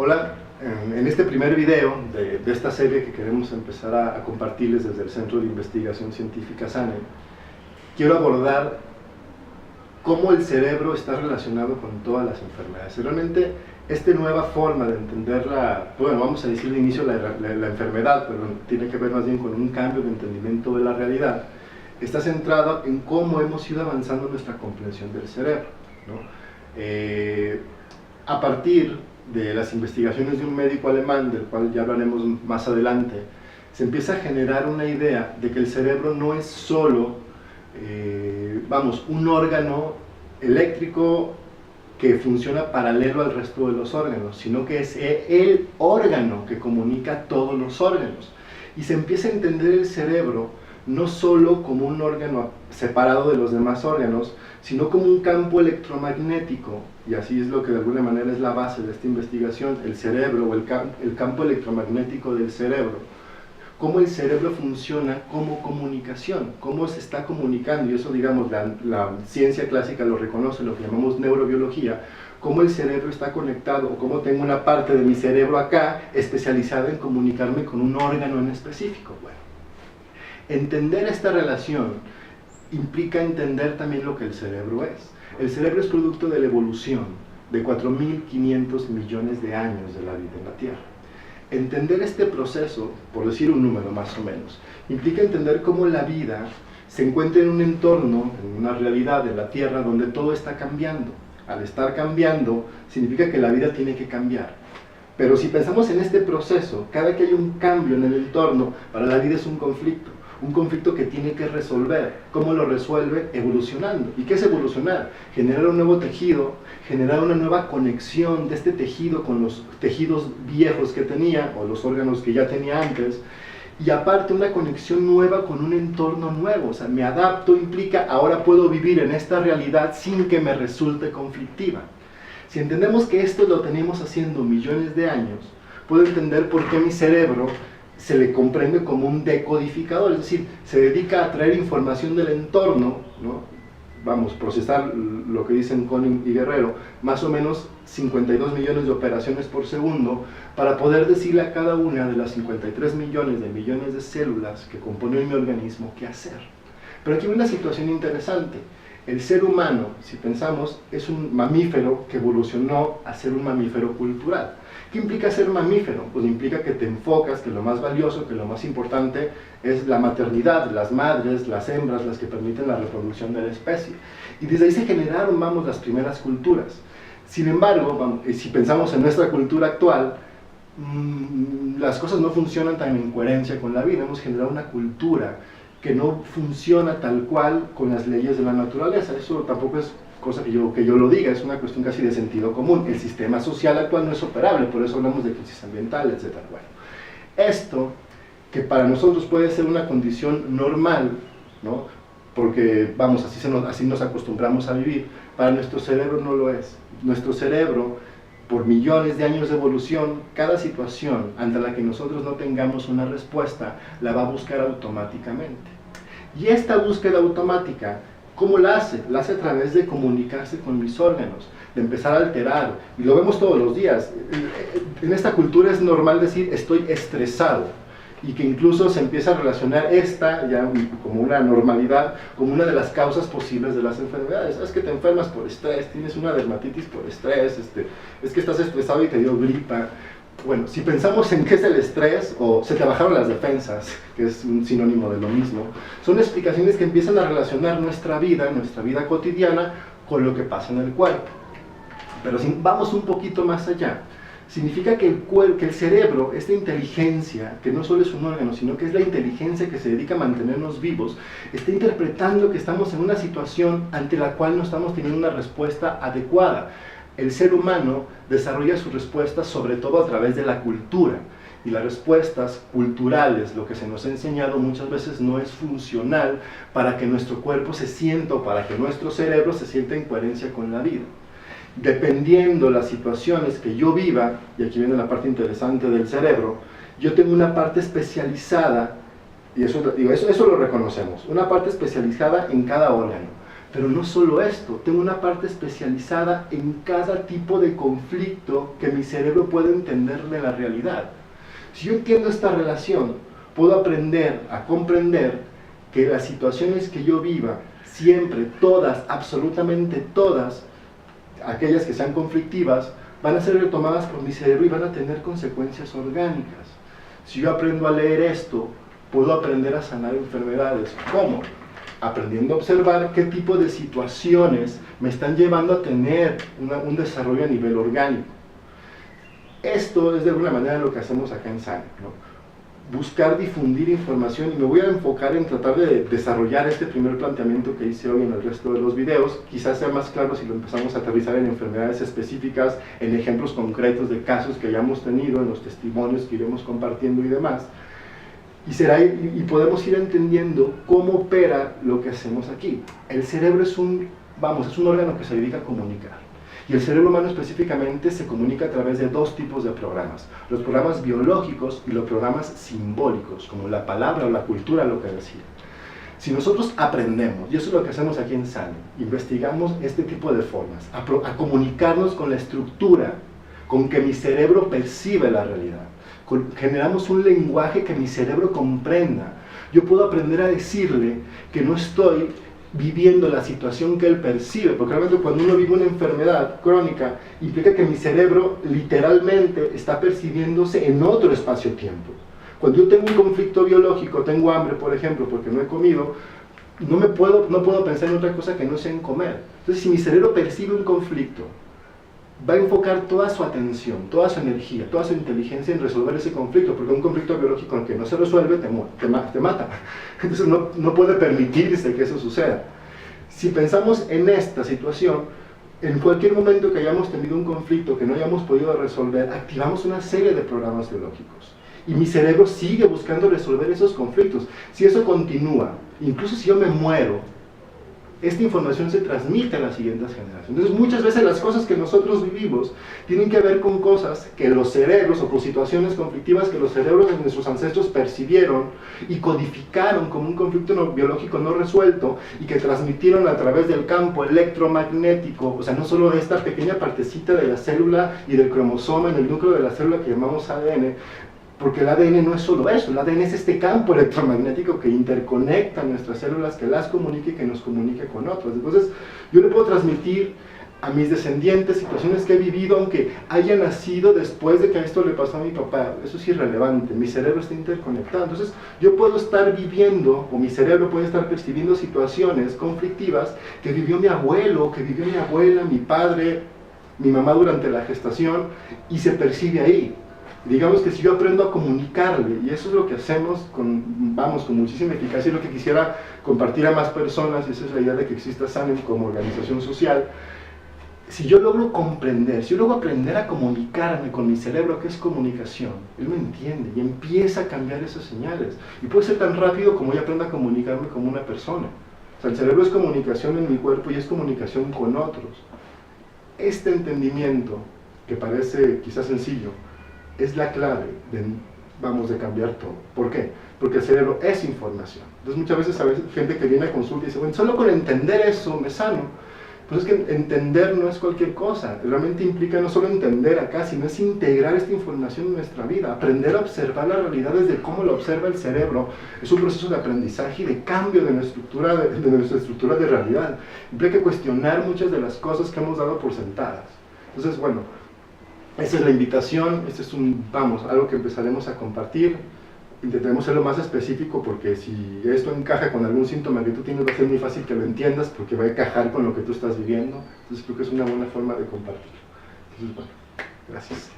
Hola, en este primer video de esta serie que queremos empezar a compartirles desde el Centro de Investigación Científica SANE, quiero abordar cómo el cerebro está relacionado con todas las enfermedades. Realmente, esta nueva forma de entender bueno, vamos a decir de inicio la enfermedad, pero tiene que ver más bien con un cambio de entendimiento de la realidad, está centrado en cómo hemos ido avanzando en nuestra comprensión del cerebro, ¿no? A partir de las investigaciones de un médico alemán, del cual ya hablaremos más adelante, se empieza a generar una idea de que el cerebro no es solo, un órgano eléctrico que funciona paralelo al resto de los órganos, sino que es el órgano que comunica todos los órganos. Y se empieza a entender el cerebro no solo como un órgano separado de los demás órganos, sino como un campo electromagnético, y así es lo que de alguna manera es la base de esta investigación, el cerebro o el campo electromagnético del cerebro, cómo el cerebro funciona como comunicación, cómo se está comunicando, y eso digamos la ciencia clásica lo reconoce, lo que llamamos neurobiología, cómo el cerebro está conectado, o cómo tengo una parte de mi cerebro acá especializada en comunicarme con un órgano en específico. Bueno, entender esta relación implica entender también lo que el cerebro es. El cerebro es producto de la evolución de 4.500 millones de años de la vida en la Tierra. Entender este proceso, por decir un número más o menos, implica entender cómo la vida se encuentra en un entorno, en una realidad de la Tierra donde todo está cambiando. Al estar cambiando, significa que la vida tiene que cambiar. Pero si pensamos en este proceso, cada que hay un cambio en el entorno, para la vida es un conflicto que tiene que resolver. ¿Cómo lo resuelve? Evolucionando. ¿Y qué es evolucionar? Generar un nuevo tejido, generar una nueva conexión de este tejido con los tejidos viejos que tenía, o los órganos que ya tenía antes, y aparte una conexión nueva con un entorno nuevo. O sea, me adapto implica, ahora puedo vivir en esta realidad sin que me resulte conflictiva. Si entendemos que esto lo tenemos haciendo millones de años, puedo entender por qué mi cerebro se le comprende como un decodificador, es decir, se dedica a traer información del entorno, ¿no? Procesar lo que dicen Koenig y Guerrero, más o menos 52 millones de operaciones por segundo, para poder decirle a cada una de las 53 millones de células que componen mi organismo qué hacer. Pero aquí hay una situación interesante. El ser humano, si pensamos, es un mamífero que evolucionó a ser un mamífero cultural. ¿Qué implica ser mamífero? Pues implica que te enfocas, que lo más valioso, que lo más importante es la maternidad, las madres, las hembras, las que permiten la reproducción de la especie. Y desde ahí se generaron, las primeras culturas. Sin embargo, si pensamos en nuestra cultura actual, las cosas no funcionan tan en coherencia con la vida. Hemos generado una cultura que no funciona tal cual con las leyes de la naturaleza. Eso tampoco es cosa que yo lo diga, es una cuestión casi de sentido común. El sistema social actual no es operable, por eso hablamos de crisis ambiental, etc. Bueno, esto, que para nosotros puede ser una condición normal, ¿no? Porque, así nos acostumbramos a vivir, para nuestro cerebro no lo es. Nuestro cerebro, por millones de años de evolución, cada situación ante la que nosotros no tengamos una respuesta, la va a buscar automáticamente. Y esta búsqueda automática, ¿cómo la hace? La hace a través de comunicarse con mis órganos, de empezar a alterar, y lo vemos todos los días. En esta cultura es normal decir estoy estresado, y que incluso se empieza a relacionar ya como una normalidad, como una de las causas posibles de las enfermedades. Es que te enfermas por estrés, tienes una dermatitis por estrés, es que estás estresado y te dio gripa. Bueno, si pensamos en qué es el estrés, o se te bajaron las defensas, que es un sinónimo de lo mismo, son explicaciones que empiezan a relacionar nuestra vida cotidiana, con lo que pasa en el cuerpo. Pero si vamos un poquito más allá, significa que el cerebro, esta inteligencia, que no solo es un órgano, sino que es la inteligencia que se dedica a mantenernos vivos, está interpretando que estamos en una situación ante la cual no estamos teniendo una respuesta adecuada. El ser humano desarrolla sus respuestas sobre todo a través de la cultura, y las respuestas culturales, lo que se nos ha enseñado muchas veces no es funcional para que nuestro cuerpo se sienta, o para que nuestro cerebro se sienta en coherencia con la vida. Dependiendo las situaciones que yo viva, y aquí viene la parte interesante del cerebro, yo tengo una parte especializada, y eso lo reconocemos, una parte especializada en cada órgano. Pero no solo esto, tengo una parte especializada en cada tipo de conflicto que mi cerebro puede entender de la realidad. Si yo entiendo esta relación, puedo aprender a comprender que las situaciones que yo viva, siempre, todas, absolutamente todas, aquellas que sean conflictivas, van a ser retomadas por mi cerebro y van a tener consecuencias orgánicas. Si yo aprendo a leer esto, puedo aprender a sanar enfermedades. ¿Cómo? Aprendiendo a observar qué tipo de situaciones me están llevando a tener un desarrollo a nivel orgánico. Esto es de alguna manera lo que hacemos acá en SANE, ¿no? Buscar difundir información, y me voy a enfocar en tratar de desarrollar este primer planteamiento que hice hoy en el resto de los videos. Quizás sea más claro si lo empezamos a aterrizar en enfermedades específicas, en ejemplos concretos de casos que hayamos tenido, en los testimonios que iremos compartiendo y demás. Y podemos ir entendiendo cómo opera lo que hacemos aquí. El cerebro es un órgano que se dedica a comunicar. Y el cerebro humano específicamente se comunica a través de dos tipos de programas: los programas biológicos y los programas simbólicos, como la palabra o la cultura, lo que decía. Si nosotros aprendemos, y eso es lo que hacemos aquí en SANE, investigamos este tipo de formas, a comunicarnos con la estructura con que mi cerebro percibe la realidad. Generamos un lenguaje que mi cerebro comprenda. Yo puedo aprender a decirle que no estoy viviendo la situación que él percibe, porque realmente cuando uno vive una enfermedad crónica, implica que mi cerebro literalmente está percibiéndose en otro espacio-tiempo. Cuando yo tengo un conflicto biológico, tengo hambre, por ejemplo, porque no he comido, no puedo pensar en otra cosa que no sea en comer. Entonces, si mi cerebro percibe un conflicto, va a enfocar toda su atención, toda su energía, toda su inteligencia en resolver ese conflicto, porque un conflicto biológico que no se resuelve te mata. Entonces no puede permitirse que eso suceda. Si pensamos en esta situación, en cualquier momento que hayamos tenido un conflicto que no hayamos podido resolver, activamos una serie de programas biológicos. Y mi cerebro sigue buscando resolver esos conflictos. Si eso continúa, incluso si yo me muero, esta información se transmite a las siguientes generaciones. Entonces, muchas veces las cosas que nosotros vivimos tienen que ver con cosas que los cerebros, o con situaciones conflictivas que los cerebros de nuestros ancestros percibieron y codificaron como un conflicto biológico no resuelto, y que transmitieron a través del campo electromagnético, o sea, no solo de esta pequeña partecita de la célula y del cromosoma en el núcleo de la célula que llamamos ADN, porque el ADN no es solo eso, el ADN es este campo electromagnético que interconecta nuestras células, que las comunica y que nos comunica con otras. Entonces, yo le puedo transmitir a mis descendientes situaciones que he vivido, aunque haya nacido después de que esto le pasó a mi papá. Eso es irrelevante, mi cerebro está interconectado. Entonces, yo puedo estar viviendo, o mi cerebro puede estar percibiendo situaciones conflictivas que vivió mi abuelo, que vivió mi abuela, mi padre, mi mamá durante la gestación, y se percibe ahí. Digamos que si yo aprendo a comunicarle, y eso es lo que hacemos con muchísima eficacia, y lo que quisiera compartir a más personas, y esa es la idea de que exista SANE como organización social. Si yo logro comprender, si yo logro aprender a comunicarme con mi cerebro, que es comunicación, él me entiende y empieza a cambiar esas señales. Y puede ser tan rápido como yo aprenda a comunicarme como una persona. O sea, el cerebro es comunicación en mi cuerpo y es comunicación con otros. Este entendimiento, que parece quizás sencillo, es la clave de cambiar todo. ¿Por qué? Porque el cerebro es información. Entonces muchas veces gente que viene a consulta y dice, bueno, solo con entender eso me sano. Pues es que entender no es cualquier cosa. Realmente implica no solo entender acá, sino es integrar esta información en nuestra vida. Aprender a observar la realidad desde cómo lo observa el cerebro. Es un proceso de aprendizaje y de cambio de nuestra estructura de realidad. Implica cuestionar muchas de las cosas que hemos dado por sentadas. Entonces, bueno, esa es la invitación. Este es algo que empezaremos a compartir. Intentaremos ser lo más específico, porque si esto encaja con algún síntoma que tú tienes, va a ser muy fácil que lo entiendas, porque va a encajar con lo que tú estás viviendo. Entonces creo que es una buena forma de compartir. Entonces, bueno, gracias.